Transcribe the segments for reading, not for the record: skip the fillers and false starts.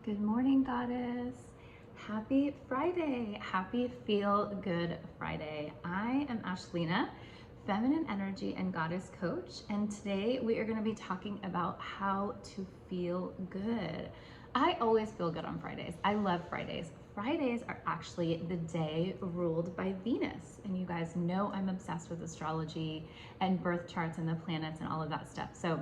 Good morning, Goddess. Happy Friday. Happy Feel Good Friday. I am Ashlina, Feminine Energy and Goddess Coach, and today we are going to be talking about how to feel good. I always feel good on Fridays. I love Fridays. Fridays are actually the day ruled by Venus, and you guys know I'm obsessed with astrology and birth charts and the planets and all of that stuff. So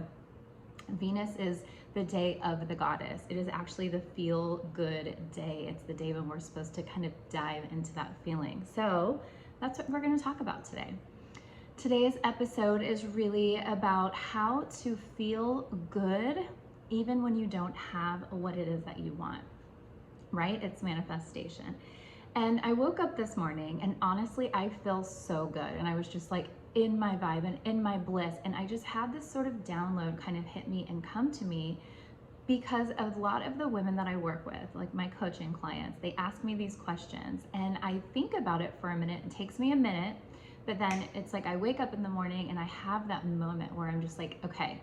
Venus is the day of the goddess. It is actually the feel good day. It's the day when we're supposed to kind of dive into that feeling. So that's what we're going to talk about today. Today's episode is really about how to feel good even when you don't have what it is that you want, right? It's manifestation. And I woke up this morning and honestly, I feel so good. And I was just like in my vibe and in my bliss. And I just had this sort of download kind of hit me and come to me because a lot of the women that I work with, like my coaching clients, they ask me these questions and I think about it for a minute. It takes me a minute, but then it's like I wake up in the morning and I have that moment where I'm just like, okay,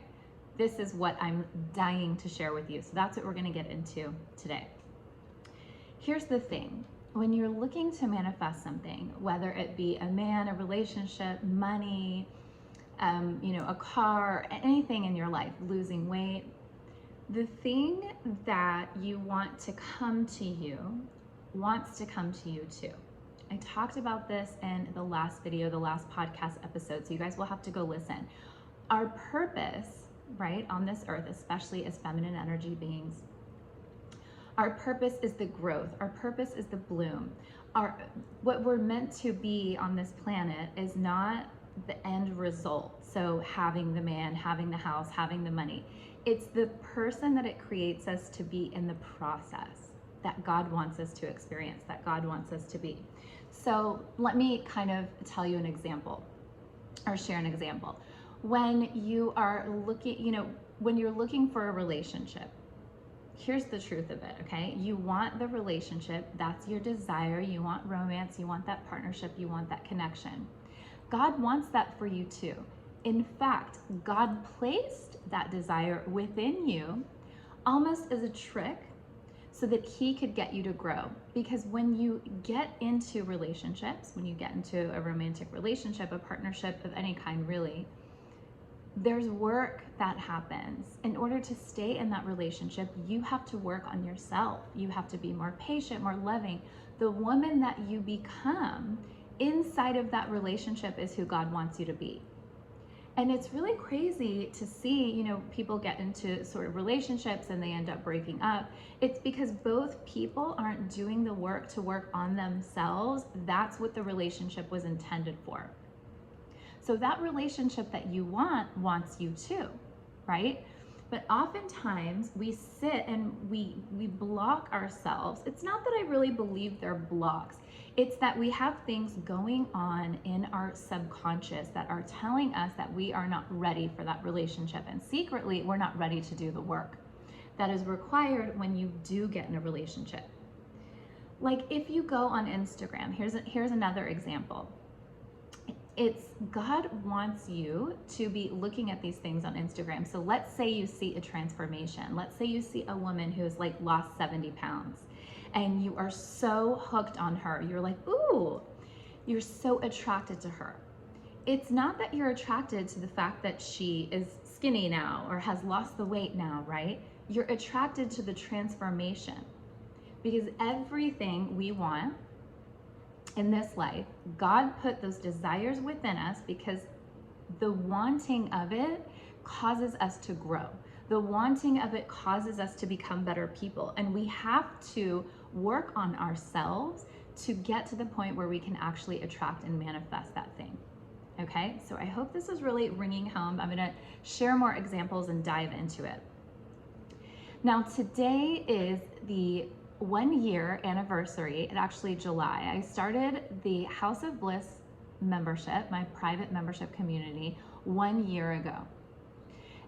this is what I'm dying to share with you. So that's what we're going to get into today. Here's the thing. When you're looking to manifest something, whether it be a man, a relationship, money, a car, anything in your life, losing weight, the thing that you want to come to you wants to come to you too. I talked about this in the last video, the last podcast episode, so you guys will have to go listen. Our purpose, right, on this earth, especially as feminine energy beings, our purpose is the growth. Our purpose is the bloom. What we're meant to be on this planet is not the end result. So having the man, having the house, having the money. It's the person that it creates us to be in the process that God wants us to experience, that God wants us to be. So let me kind of tell you an example or share an example. When you are looking, when you're looking for a relationship, here's the truth of it, okay? You want the relationship, that's your desire, you want romance, you want that partnership, you want that connection. God wants that for you too. In fact, God placed that desire within you almost as a trick so that He could get you to grow. Because when you get into relationships, when you get into a romantic relationship, a partnership of any kind really, there's work that happens. In order to stay in that relationship, you have to work on yourself. You have to be more patient, more loving. The woman that you become inside of that relationship is who God wants you to be. And it's really crazy to see, people get into sort of relationships and they end up breaking up. It's because both people aren't doing the work to work on themselves. That's what the relationship was intended for. So that relationship that you wants you too, right? But oftentimes we sit and we block ourselves. It's not that I really believe they're blocks. It's that we have things going on in our subconscious that are telling us that we are not ready for that relationship. And secretly, we're not ready to do the work that is required when you do get in a relationship. Like if you go on Instagram, here's another example. It's God wants you to be looking at these things on Instagram. So let's say you see a transformation. Let's say you see a woman who has like lost 70 pounds and you are so hooked on her. You're like, ooh, you're so attracted to her. It's not that you're attracted to the fact that she is skinny now or has lost the weight now, right? You're attracted to the transformation because everything we want in this life, God put those desires within us because the wanting of it causes us to grow. The wanting of it causes us to become better people. And we have to work on ourselves to get to the point where we can actually attract and manifest that thing. Okay, so I hope this is really ringing home. I'm gonna share more examples and dive into it. Now, today is the 1 year anniversary, actually July. I started the House of Bliss membership, my private membership community, 1 year ago.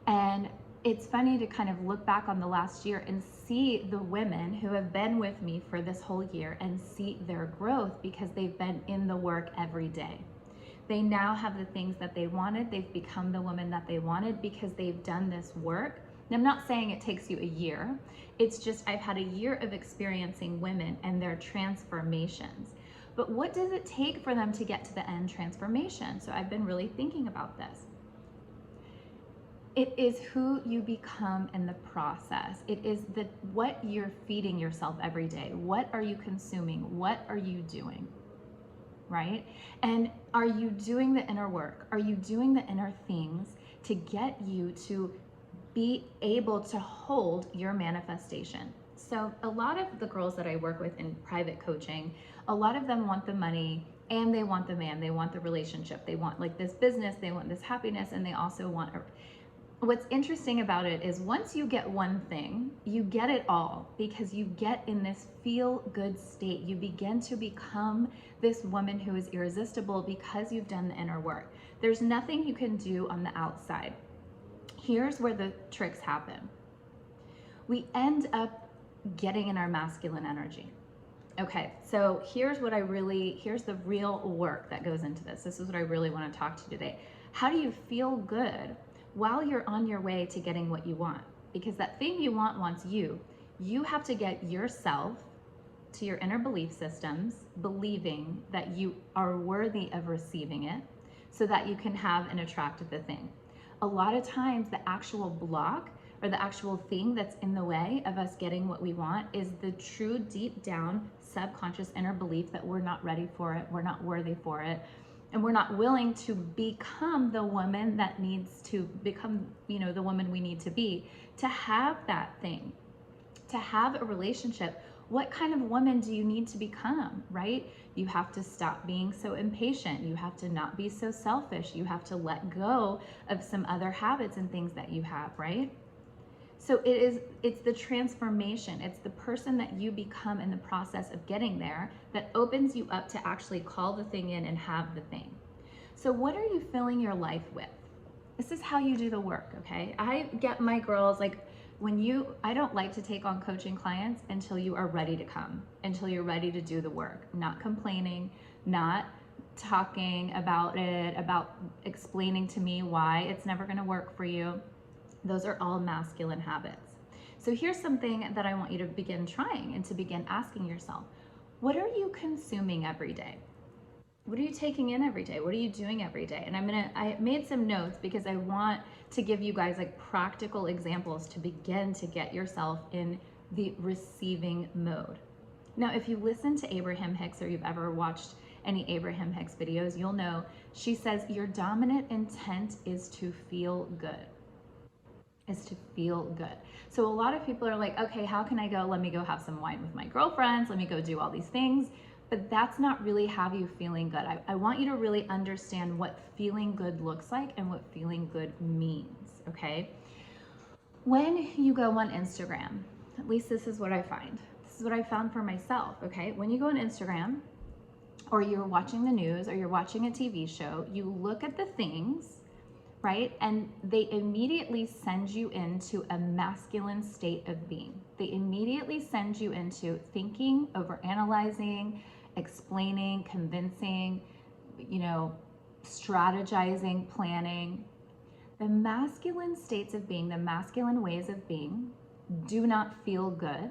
And it's funny to kind of look back on the last year and see the women who have been with me for this whole year and see their growth because they've been in the work every day. They now have the things that they wanted. They've become the woman that they wanted because they've done this work Now, I'm not saying it takes you a year. It's just I've had a year of experiencing women and their transformations. But what does it take for them to get to the end transformation? So I've been really thinking about this. It is who you become in the process. It is what you're feeding yourself every day. What are you consuming? What are you doing? Right? And are you doing the inner work? Are you doing the inner things to get you to be able to hold your manifestation? So a lot of the girls that I work with in private coaching, a lot of them want the money and they want the man, they want the relationship, they want like this business, they want this happiness, and they also want what's interesting about it is once you get one thing, you get it all, because you get in this feel good state. You begin to become this woman who is irresistible because you've done the inner work. There's nothing you can do on the outside. Here's where the tricks happen. We end up getting in our masculine energy. Okay, so here's the real work that goes into this. This is what I really want to talk to you today. How do you feel good while you're on your way to getting what you want? Because that thing you want wants you. You have to get yourself to your inner belief systems, believing that you are worthy of receiving it so that you can have and attract the thing. A lot of times the actual block or the actual thing that's in the way of us getting what we want is the true deep down subconscious inner belief that we're not ready for it, we're not worthy for it, and we're not willing to become the woman that needs to become, the woman we need to be to have that thing, to have a relationship. What kind of woman do you need to become, right? You have to stop being so impatient. You have to not be so selfish. You have to let go of some other habits and things that you have, right? So it's the transformation. It's the person that you become in the process of getting there that opens you up to actually call the thing in and have the thing. So what are you filling your life with? This is how you do the work, okay? I get my girls, I don't like to take on coaching clients until you are ready to come, until you're ready to do the work, not complaining, not talking about it, about explaining to me why it's never gonna work for you. Those are all masculine habits. So here's something that I want you to begin trying and to begin asking yourself. What are you consuming every day? What are you taking in every day? What are you doing every day? And I made some notes because I want to give you guys practical examples to begin to get yourself in the receiving mode. Now, if you listen to Abraham Hicks or you've ever watched any Abraham Hicks videos, you'll know she says your dominant intent is to feel good. Is to feel good. So a lot of people are like, okay, how can I go? Let me go have some wine with my girlfriends. Let me go do all these things. But that's not really have you feeling good. I want you to really understand what feeling good looks like and what feeling good means, okay? When you go on Instagram, at least this is what I find. This is what I found for myself, okay? When you go on Instagram or you're watching the news or you're watching a TV show, you look at the things, right? And they immediately send you into a masculine state of being. They immediately send you into thinking, overanalyzing, explaining, convincing, strategizing, planning. The masculine states of being, the masculine ways of being, do not feel good.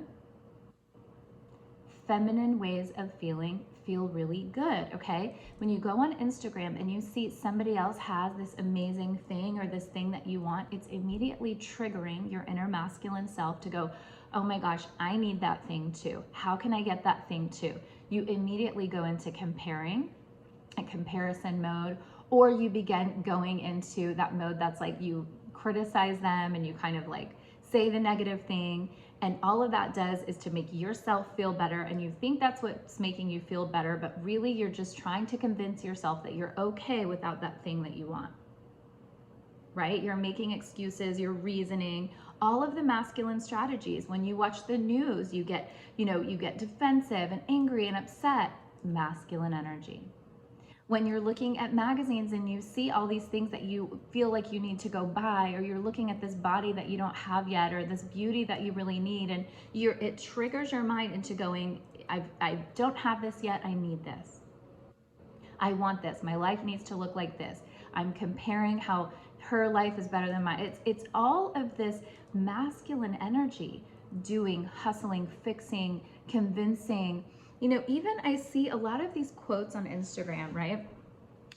Feminine ways of feeling feel really good, okay? When you go on Instagram and you see somebody else has this amazing thing or this thing that you want, it's immediately triggering your inner masculine self to go, oh my gosh, I need that thing too. How can I get that thing too? You immediately go into comparing, a comparison mode, or you begin going into that mode that's like you criticize them and you kind of say the negative thing. And all of that does is to make yourself feel better. And you think that's what's making you feel better, but really you're just trying to convince yourself that you're okay without that thing that you want, right? You're making excuses, you're reasoning, all of the masculine strategies. When you watch the news, you get defensive and angry and upset, masculine energy. When you're looking at magazines and you see all these things that you feel like you need to go buy, or you're looking at this body that you don't have yet, or this beauty that you really need, and it triggers your mind into going, I don't have this yet, I need this. I want this, my life needs to look like this. I'm comparing how her life is better than mine. It's all of this masculine energy, doing, hustling, fixing, convincing. You know, even I see a lot of these quotes on Instagram, right?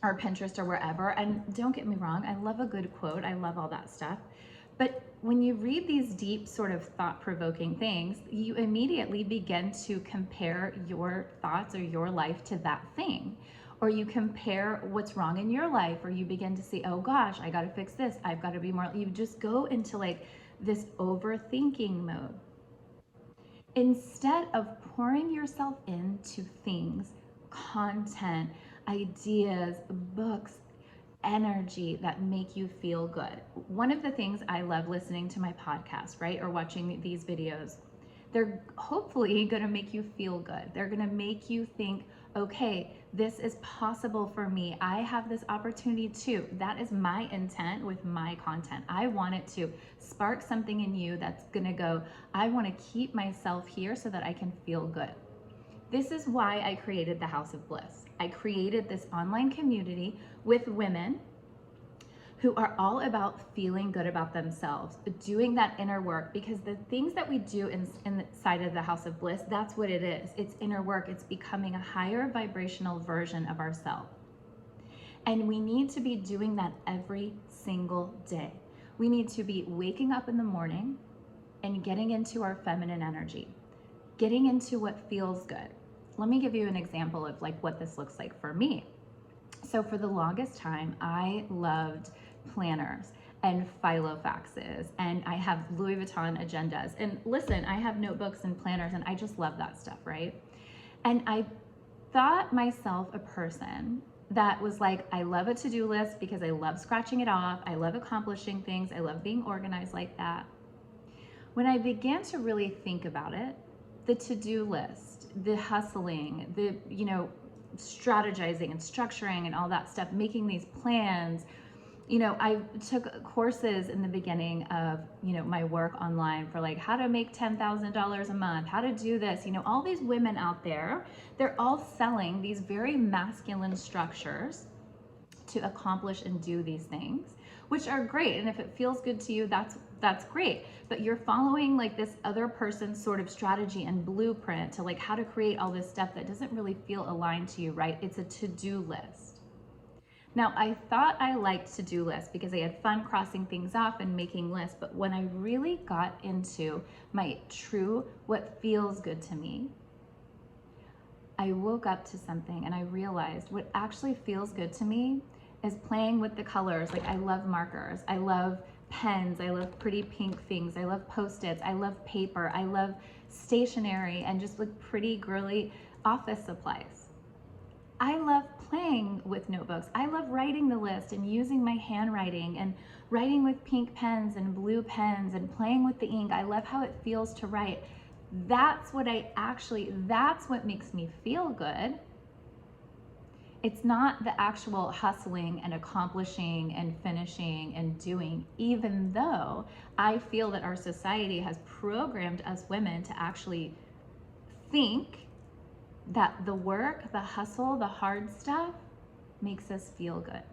Or Pinterest or wherever. And don't get me wrong, I love a good quote. I love all that stuff. But when you read these deep, sort of thought-provoking things, you immediately begin to compare your thoughts or your life to that thing. Or you compare what's wrong in your life, or you begin to see, oh gosh, I gotta fix this. I've gotta be more, you just go into like this overthinking mode. Instead of pouring yourself into things, content, ideas, books, energy that make you feel good. One of the things I love listening to my podcast, right, or watching these videos, they're hopefully going to make you feel good. They're going to make you think, okay, this is possible for me. I have this opportunity too. That is my intent with my content. I want it to spark something in you that's going to go, I want to keep myself here so that I can feel good. This is why I created the House of Bliss. I created this online community with women who are all about feeling good about themselves, doing that inner work, because the things that we do inside of the House of Bliss, that's what it is. It's inner work. It's becoming a higher vibrational version of ourselves. And we need to be doing that every single day. We need to be waking up in the morning and getting into our feminine energy, getting into what feels good. Let me give you an example of like what this looks like for me. So for the longest time, I loved planners and filofaxes, and I have Louis Vuitton agendas. And listen, I have notebooks and planners, and I just love that stuff, right? And I thought myself a person that was like, I love a to-do list because I love scratching it off. I love accomplishing things. I love being organized like that. When I began to really think about it, the to-do list, the hustling, the, strategizing and structuring and all that stuff, making these plans. I took courses in the beginning of, my work online for like how to make $10,000 a month, how to do this. All these women out there, they're all selling these very masculine structures to accomplish and do these things, which are great. And if it feels good to you, that's great. But you're following like this other person's sort of strategy and blueprint to like how to create all this stuff that doesn't really feel aligned to you, right? It's a to-do list. Now, I thought I liked to-do lists because I had fun crossing things off and making lists. But when I really got into my true, what feels good to me, I woke up to something and I realized what actually feels good to me is playing with the colors. Like I love markers, I love pens, I love pretty pink things, I love Post-its, I love paper, I love stationery and just like pretty girly office supplies. I love playing with notebooks. I love writing the list and using my handwriting and writing with pink pens and blue pens and playing with the ink. I love how it feels to write. That's what makes me feel good. It's not the actual hustling and accomplishing and finishing and doing, even though I feel that our society has programmed us women to actually think that the work, the hustle, the hard stuff makes us feel good.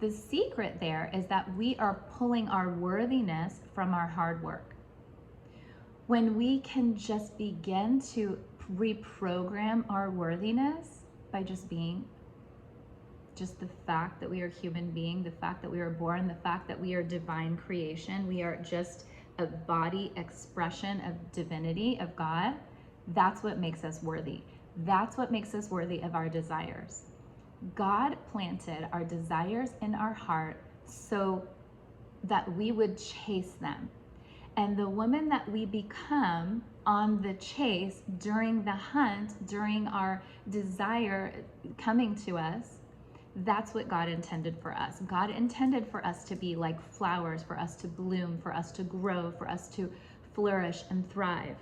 The secret there is that we are pulling our worthiness from our hard work. When we can just begin to reprogram our worthiness by just being, just the fact that we are human being, the fact that we are born, the fact that we are divine creation, we are just a body expression of divinity, of God, that's what makes us worthy. That's what makes us worthy of our desires. God planted our desires in our heart so that we would chase them. And the woman that we become on the chase, during the hunt, during our desire coming to us, that's what God intended for us. God intended for us to be like flowers, for us to bloom, for us to grow, for us to flourish and thrive.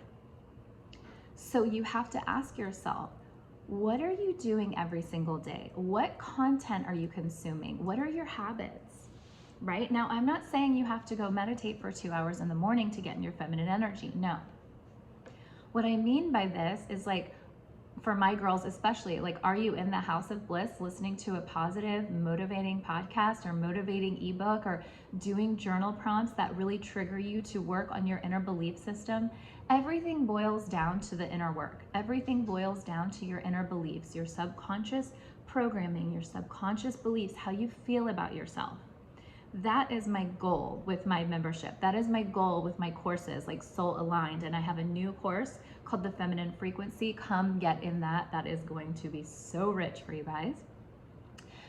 So you have to ask yourself, what are you doing every single day? What content are you consuming? What are your habits? Right? Now, I'm not saying you have to go meditate for 2 hours in the morning to get in your feminine energy. No. What I mean by this is like, for my girls especially, like, are you in the house of bliss listening to a positive, motivating podcast or motivating ebook or doing journal prompts that really trigger you to work on your inner belief system? Everything boils down to the inner work. Everything boils down to your inner beliefs, your subconscious programming, your subconscious beliefs, how you feel about yourself. That is my goal with my membership. That is my goal with my courses, like Soul Aligned. And I have a new course called The Feminine Frequency. Come get in that. That is going to be so rich for you guys.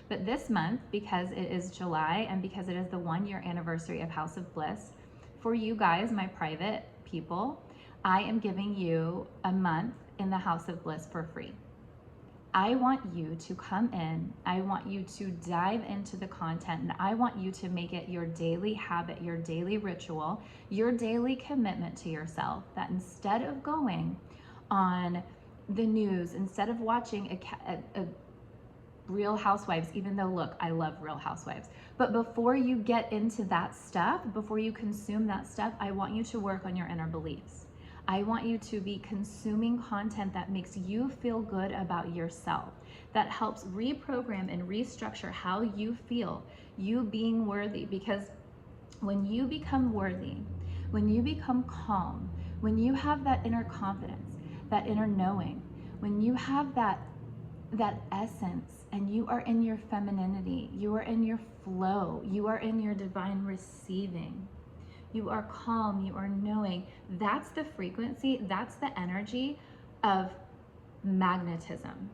But this month, because it is July and because it is the 1-year anniversary of House of Bliss, for you guys, my private people, I am giving you a month in the House of Bliss for free. I want you to come in, I want you to dive into the content, and I want you to make it your daily habit, your daily ritual, your daily commitment to yourself, that instead of going on the news, instead of watching a Real Housewives, even though, look, I love Real Housewives, but before you get into that stuff, before you consume that stuff, I want you to work on your inner beliefs. I want you to be consuming content that makes you feel good about yourself, that helps reprogram and restructure how you feel, you being worthy. Because when you become worthy, when you become calm, when you have that inner confidence, that inner knowing, when you have that essence and you are in your femininity, you are in your flow, you are in your divine receiving, you are calm, you are knowing, that's the frequency, that's the energy of magnetism.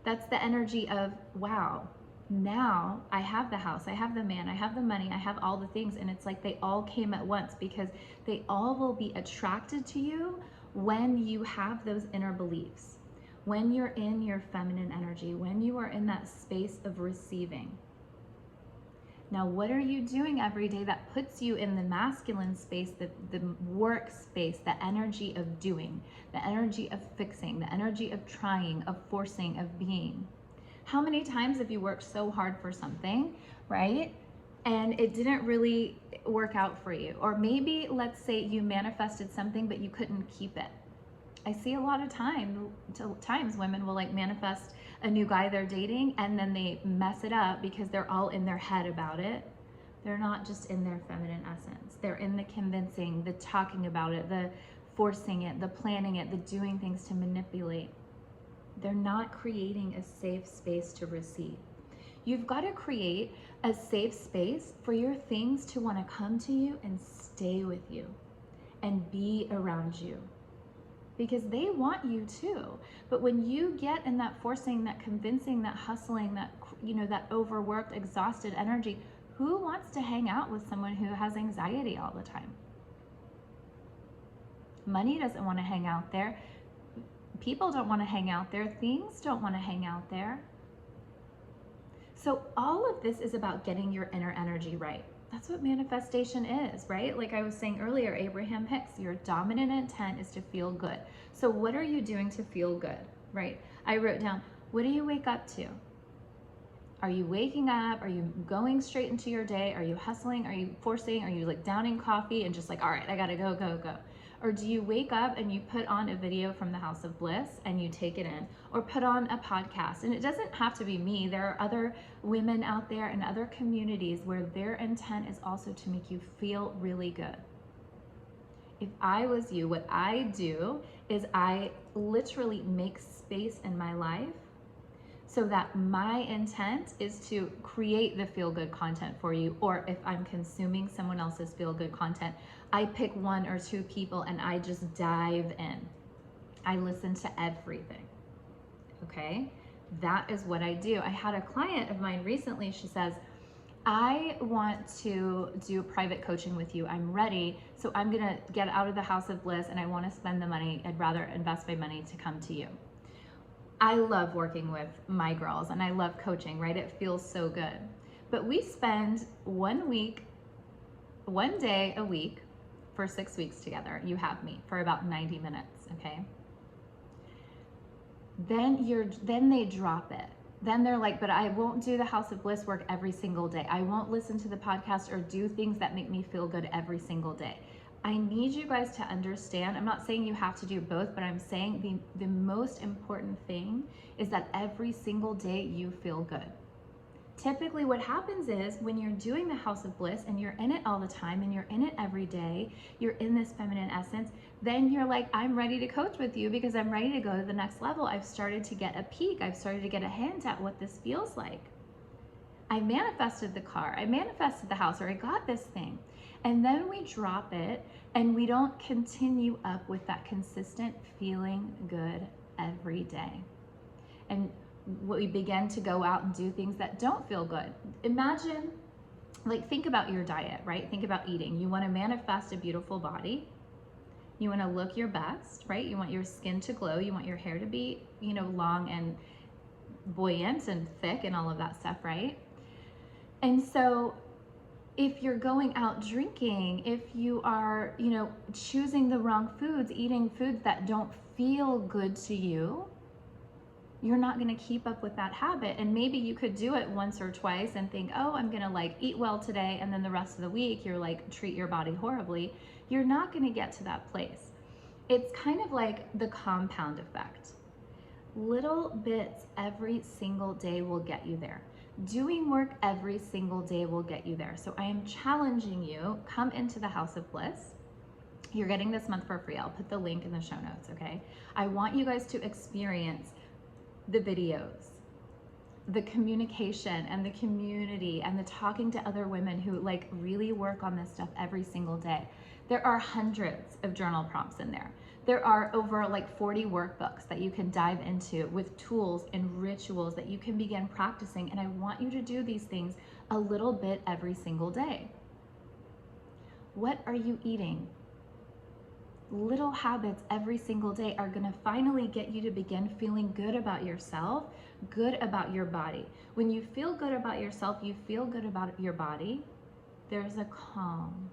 That's the energy of, wow, now I have the house, I have the man, I have the money, I have all the things, and it's like they all came at once, because they all will be attracted to you when you have those inner beliefs, when you're in your feminine energy, when you are in that space of receiving. Now, what are you doing every day that puts you in the masculine space, the work space, the energy of doing, the energy of fixing, the energy of trying, of forcing, of being? How many times have you worked so hard for something, right? And it didn't really work out for you? Or maybe, let's say you manifested something, but you couldn't keep it. I see a lot of times women will like manifest a new guy they're dating, and then they mess it up because they're all in their head about it. They're not just in their feminine essence. They're in the convincing, the talking about it, the forcing it, the planning it, the doing things to manipulate. They're not creating a safe space to receive. You've got to create a safe space for your things to want to come to you and stay with you and be around you, because they want you too. But when you get in that forcing, that convincing, that hustling, that, you know, that overworked, exhausted energy, who wants to hang out with someone who has anxiety all the time? Money doesn't want to hang out there. People don't want to hang out there. Things don't want to hang out there. So all of this is about getting your inner energy right. That's what manifestation is, right? Like I was saying earlier, Abraham Hicks, your dominant intent is to feel good. So what are you doing to feel good, right? I wrote down, what do you wake up to? Are you waking up? Are you going straight into your day? Are you hustling? Are you forcing? Are you like downing coffee and just like, all right, I gotta go, go, go? Or do you wake up and you put on a video from the House of Bliss and you take it in, or put on a podcast? And it doesn't have to be me. There are other women out there and other communities where their intent is also to make you feel really good. If I was you, what I do is I literally make space in my life so that my intent is to create the feel-good content for you. Or if I'm consuming someone else's feel-good content, I pick 1 or 2 people and I just dive in. I listen to everything, okay? That is what I do. I had a client of mine recently, she says, I want to do private coaching with you. I'm ready. So I'm gonna get out of the House of Bliss and I wanna spend the money. I'd rather invest my money to come to you. I love working with my girls and I love coaching, right? It feels so good. But we spend 1 day a week for 6 weeks together. You have me for about 90 minutes, okay? Then they drop it. Then they're like, but I won't do the House of Bliss work every single day. I won't listen to the podcast or do things that make me feel good every single day. I need you guys to understand, I'm not saying you have to do both, but I'm saying the most important thing is that every single day you feel good. Typically what happens is when you're doing the House of Bliss and you're in it all the time and you're in it every day, you're in this feminine essence, then you're like, I'm ready to coach with you because I'm ready to go to the next level. I've started to get a peek. I've started to get a hint at what this feels like. I manifested the car, I manifested the house, or I got this thing. And then we drop it and we don't continue up with that consistent feeling good every day. And we begin to go out and do things that don't feel good. Imagine, like, think about your diet, right? Think about eating. You want to manifest a beautiful body. You want to look your best, right? You want your skin to glow. You want your hair to be, long and buoyant and thick and all of that stuff, right? And so if you're going out drinking, if you are, choosing the wrong foods, eating foods that don't feel good to you, you're not going to keep up with that habit. And maybe you could do it once or twice and think, oh, I'm going to eat well today. And then the rest of the week, you're treat your body horribly. You're not going to get to that place. It's kind of like the compound effect. Little bits every single day will get you there. Doing work every single day will get you there. So I am challenging you, come into the House of Bliss. You're getting this month for free. I'll put the link in the show notes, okay? I want you guys to experience the videos, the communication and the community and the talking to other women who really work on this stuff every single day. There are hundreds of journal prompts in there. There are over 40 workbooks that you can dive into with tools and rituals that you can begin practicing. And I want you to do these things a little bit every single day. What are you eating? Little habits every single day are going to finally get you to begin feeling good about yourself, good about your body. When you feel good about yourself, you feel good about your body, there's a calm.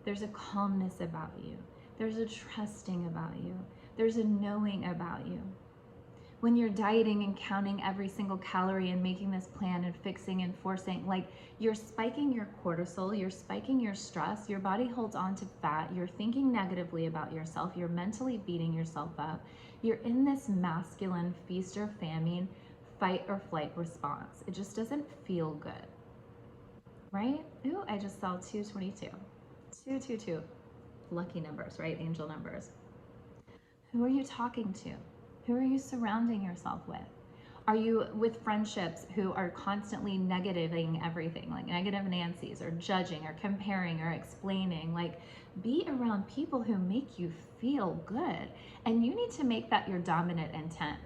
There's a calmness about you. There's a trusting about you. There's a knowing about you. When you're dieting and counting every single calorie and making this plan and fixing and forcing, you're spiking your cortisol, you're spiking your stress, your body holds on to fat, you're thinking negatively about yourself, you're mentally beating yourself up. You're in this masculine feast or famine, fight or flight response. It just doesn't feel good, right? Ooh, I just saw 222. 222. Lucky numbers, right? Angel numbers. Who are you talking to? Who are you surrounding yourself with? Are you with friendships who are constantly negativing everything, like negative Nancy's, or judging or comparing or explaining? Be around people who make you feel good. And you need to make that your dominant intent.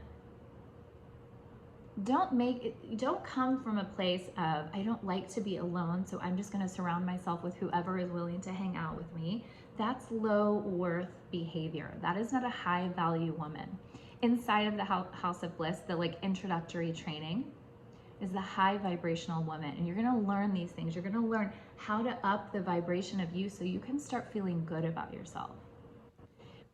Don't come from a place of, I don't like to be alone, so I'm just going to surround myself with whoever is willing to hang out with me. That's low worth behavior. That is not a high value woman. Inside of the House of Bliss, the introductory training is the high vibrational woman. And you're going to learn these things. You're going to learn how to up the vibration of you so you can start feeling good about yourself.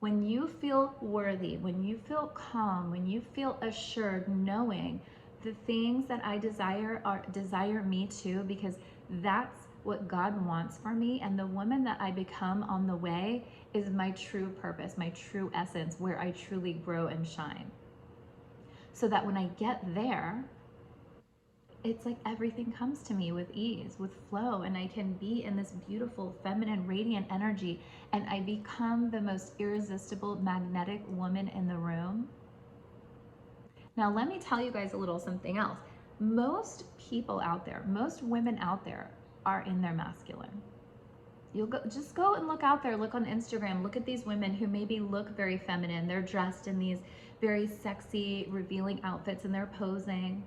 When you feel worthy, when you feel calm, when you feel assured, knowing the things that I desire me too, because that's what God wants for me, and the woman that I become on the way is my true purpose, my true essence, where I truly grow and shine. So that when I get there, it's everything comes to me with ease, with flow, and I can be in this beautiful, feminine, radiant energy, and I become the most irresistible, magnetic woman in the room. Now, let me tell you guys a little something else. Most people out there, most women out there are in their masculine. Just go and look out there, look on Instagram, look at these women who maybe look very feminine. They're dressed in these very sexy, revealing outfits, and they're posing.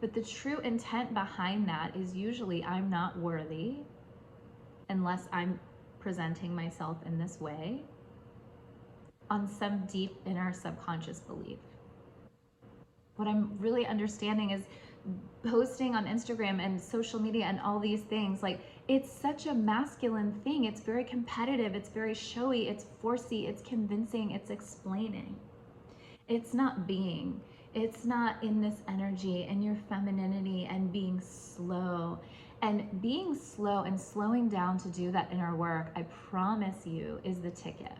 But the true intent behind that is usually, I'm not worthy unless I'm presenting myself in this way, on some deep inner subconscious belief. What I'm really understanding is posting on Instagram and social media and all these things, it's such a masculine thing. It's very competitive, it's very showy, it's forcey, it's convincing, it's explaining. It's not being. It's not in this energy and your femininity and being slow And being slow and slowing down to do that inner work, I promise you, is the ticket.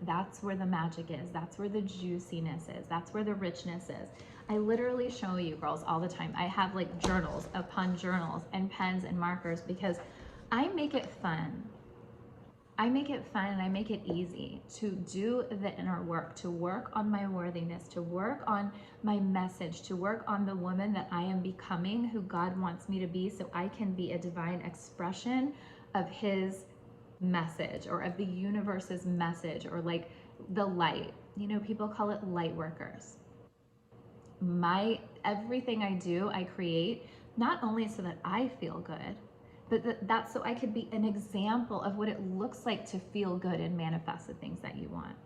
That's where the magic is. That's where the juiciness is. That's where the richness is. I literally show you girls all the time. I have like journals upon journals and pens and markers because I make it fun. I make it fun and I make it easy to do the inner work, to work on my worthiness, to work on my message, to work on the woman that I am becoming, who God wants me to be, so I can be a divine expression of His message, or of the universe's message, or like the light. You know, people call it light workers. Everything I do, I create not only so that I feel good, but that's so I could be an example of what it looks like to feel good and manifest the things that you want.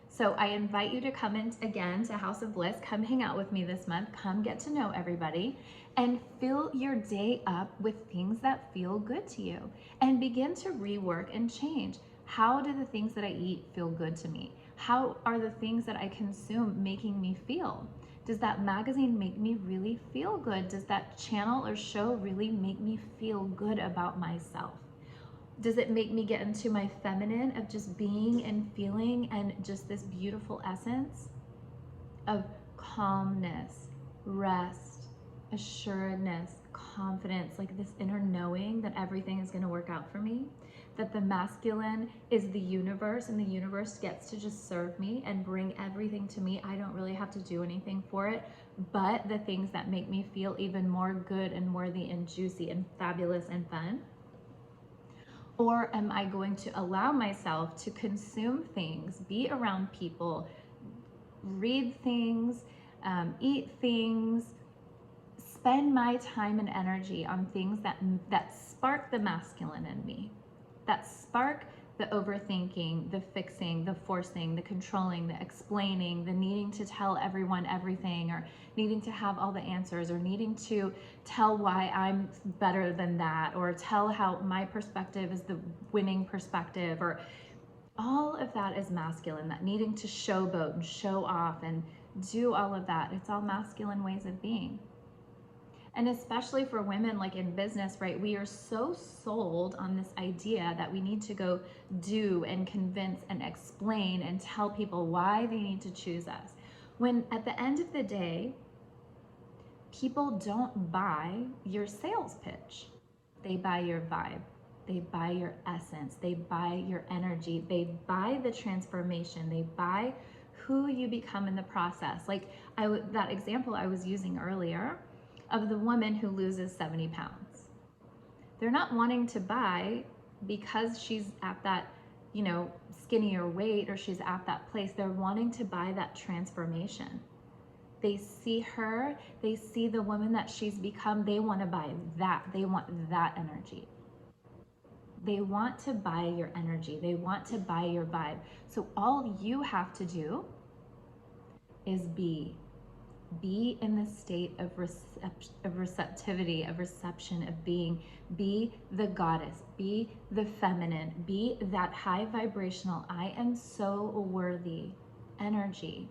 So I invite you to come in again to House of Bliss. Come hang out with me this month. Come get to know everybody and fill your day up with things that feel good to you, and begin to rework and change. How do the things that I eat feel good to me? How are the things that I consume making me feel? Does that magazine make me really feel good? Does that channel or show really make me feel good about myself? Does it make me get into my feminine of just being and feeling, and just this beautiful essence of calmness, rest, assuredness, confidence, like this inner knowing that everything is going to work out for me? That the masculine is the universe, and the universe gets to just serve me and bring everything to me. I don't really have to do anything for it, but the things that make me feel even more good and worthy and juicy and fabulous and fun? Or am I going to allow myself to consume things, be around people, read things, eat things, spend my time and energy on things that spark the masculine in me, that spark the overthinking, the fixing, the forcing, the controlling, the explaining, the needing to tell everyone everything, or needing to have all the answers, or needing to tell why I'm better than that, or tell how my perspective is the winning perspective, or all of that is masculine, that needing to showboat and show off and do all of that. It's all masculine ways of being. And especially for women, like in business, right? We are so sold on this idea that we need to go do and convince and explain and tell people why they need to choose us. When at the end of the day, people don't buy your sales pitch. They buy your vibe. They buy your essence. They buy your energy. They buy the transformation. They buy who you become in the process. Like that example I was using earlier of the woman who loses 70 pounds. They're not wanting to buy because she's at that, skinnier weight, or she's at that place. They're wanting to buy that transformation. They see her, they see the woman that she's become. They want to buy that. They want that energy. They want to buy your energy. They want to buy your vibe. So all you have to do is be in the state of receptivity, of reception, of being. Be the goddess, be the feminine, be that high vibrational, I am so worthy energy.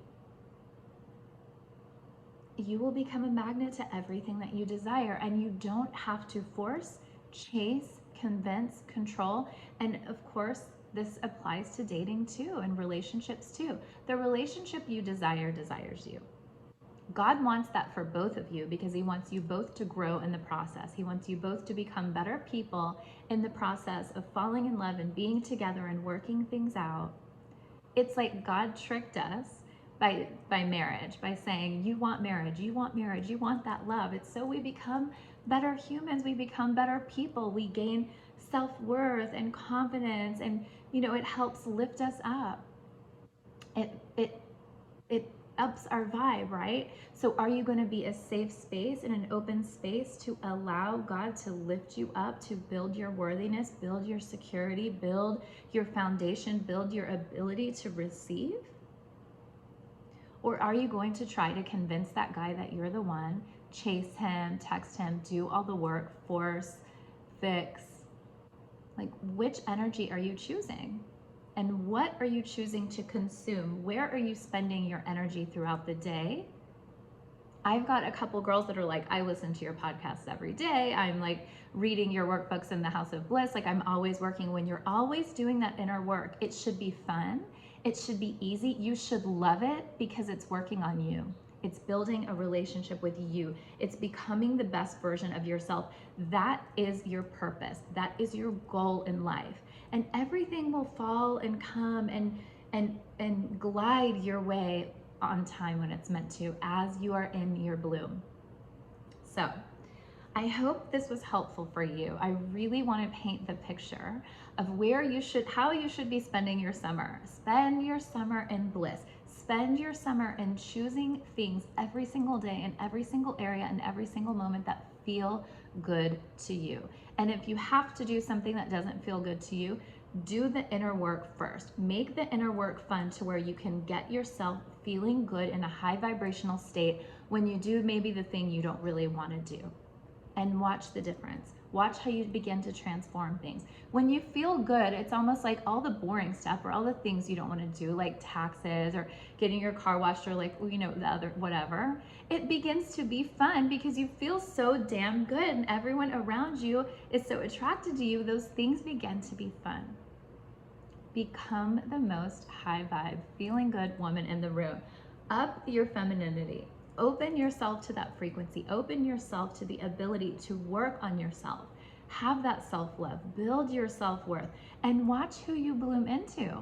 You will become a magnet to everything that you desire, and you don't have to force, chase, convince, control. And of course, this applies to dating too, and relationships too. The relationship you desire desires you. God wants that for both of you, because He wants you both to grow in the process. He wants you both to become better people in the process of falling in love and being together and working things out. It's like God tricked us by marriage, by saying, you want marriage, you want marriage, you want that love. It's so we become better humans, we become better people, we gain self-worth and confidence, and it helps lift us up. It ups our vibe, right? So are you going to be a safe space and an open space to allow God to lift you up, to build your worthiness, build your security, build your foundation, build your ability to receive? Or are you going to try to convince that guy that you're the one, chase him, text him, do all the work, force, fix? Like, which energy are you choosing? And what are you choosing to consume? Where are you spending your energy throughout the day? I've got a couple girls that are like, I listen to your podcasts every day. I'm like reading your workbooks in the House of Bliss. Like I'm always working. When you're always doing that inner work, it should be fun. It should be easy. You should love it because it's working on you. It's building a relationship with you. It's becoming the best version of yourself. That is your purpose. That is your goal in life. And everything will fall and come and glide your way on time when it's meant to, as you are in your bloom. So I hope this was helpful for you. I really want to paint the picture of how you should be spending your summer. Spend your summer in bliss. Spend your summer in choosing things every single day in every single area and every single moment that feel good to you. And if you have to do something that doesn't feel good to you, do the inner work first. Make the inner work fun to where you can get yourself feeling good in a high vibrational state when you do maybe the thing you don't really want to do. And watch the difference. Watch how you begin to transform things. When you feel good, it's almost like all the boring stuff or all the things you don't want to do, like taxes or getting your car washed or like, the other, whatever. It begins to be fun because you feel so damn good and everyone around you is so attracted to you. Those things begin to be fun. Become the most high vibe, feeling good woman in the room. Up your femininity. Open yourself to that frequency. Open yourself to the ability to work on yourself. Have that self-love. Build your self-worth and watch who you bloom into.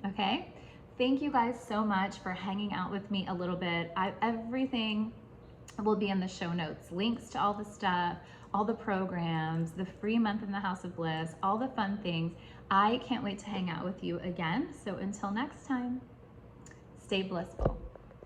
Okay? Thank you guys so much for hanging out with me a little bit. Everything will be in the show notes. Links to all the stuff, all the programs, the free month in the House of Bliss, all the fun things. I can't wait to hang out with you again. So until next time, stay blissful.